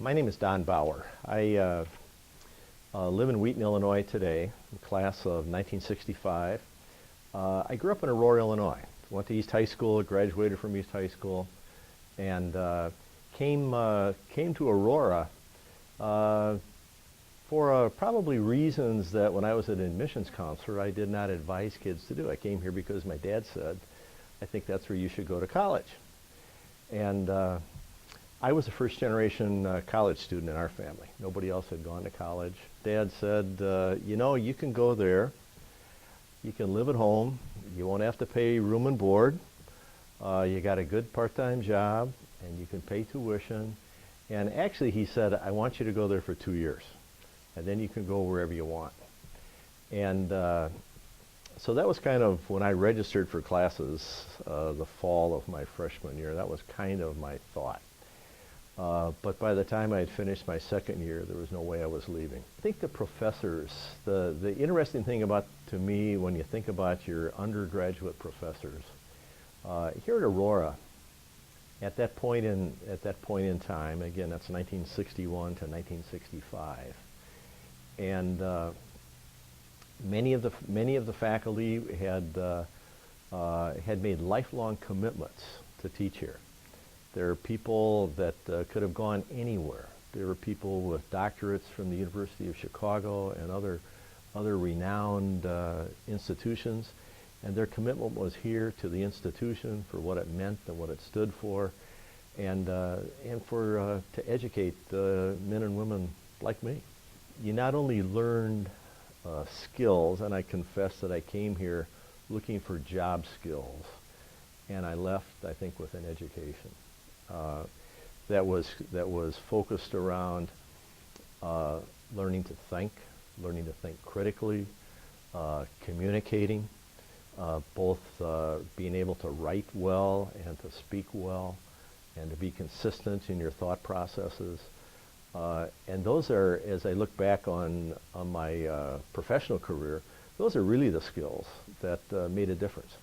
My name is Don Bauer. I live in Wheaton, Illinois today, class of 1965. I grew up in Aurora, Illinois. Went to East High School, graduated from East High School, and came to Aurora for probably reasons that when I was an admissions counselor, I did not advise kids to do. I came here because my dad said, I think that's where you should go to college. And I was a first-generation college student in our family. Nobody else had gone to college. Dad said, you know, you can go there. You can live at home. You won't have to pay room and board. You got a good part-time job, and you can pay tuition. And actually, he said, I want you to go there for 2 years, and then you can go wherever you want. And so that was kind of when I registered for classes the fall of my freshman year. That was kind of my thought. But by the time I had finished my second year, there was no way I was leaving. I think the professors, the interesting thing to me when you think about your undergraduate professors, here at Aurora, at that point in time, again, that's 1961 to 1965, and many of the faculty had made lifelong commitments to teach here. There are people that could have gone anywhere. There were people with doctorates from the University of Chicago and other renowned institutions, and their commitment was here to the institution for what it meant and what it stood for, and for to educate men and women like me. You not only learned skills, and I confess that I came here looking for job skills, and I left, I think, with an education that was focused around learning to think critically, communicating, both being able to write well and to speak well, and to be consistent in your thought processes. And those are, as I look back on my professional career, those are really the skills that made a difference.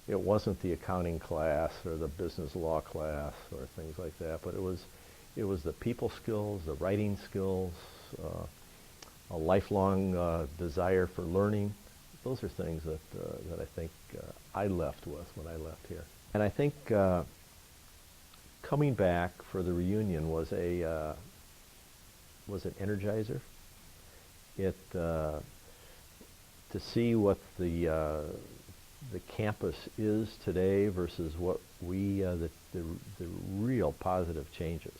It wasn't the accounting class or the business law class or things like that, but it was the people skills, the writing skills, a lifelong desire for learning. Those are things that I think I left with when I left here. And I think coming back for the reunion was an energizer. To see what the campus is today versus what the real positive changes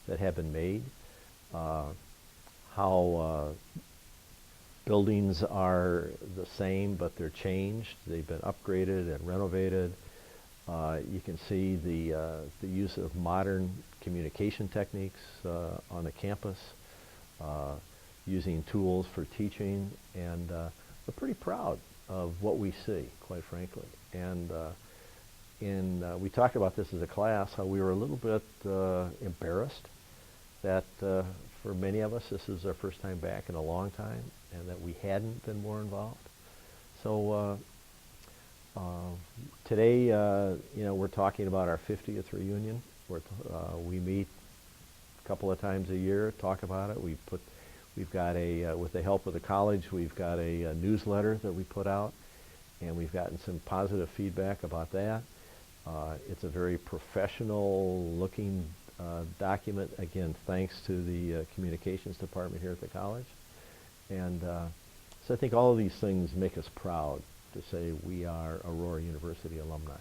that have been made, how buildings are the same but they're changed, they've been upgraded and renovated. You can see the use of modern communication techniques on the campus, using tools for teaching, and we're pretty proud of what we see, quite frankly. And we talked about this as a class, how we were a little bit embarrassed that for many of us this is our first time back in a long time, and that we hadn't been more involved. So today, we're talking about our 50th reunion. We meet a couple of times a year, talk about it. We've got with the help of the college, we've got a newsletter that we put out, and we've gotten some positive feedback about that. It's a very professional-looking document, again, thanks to the communications department here at the college. And so I think all of these things make us proud to say we are Aurora University alumni.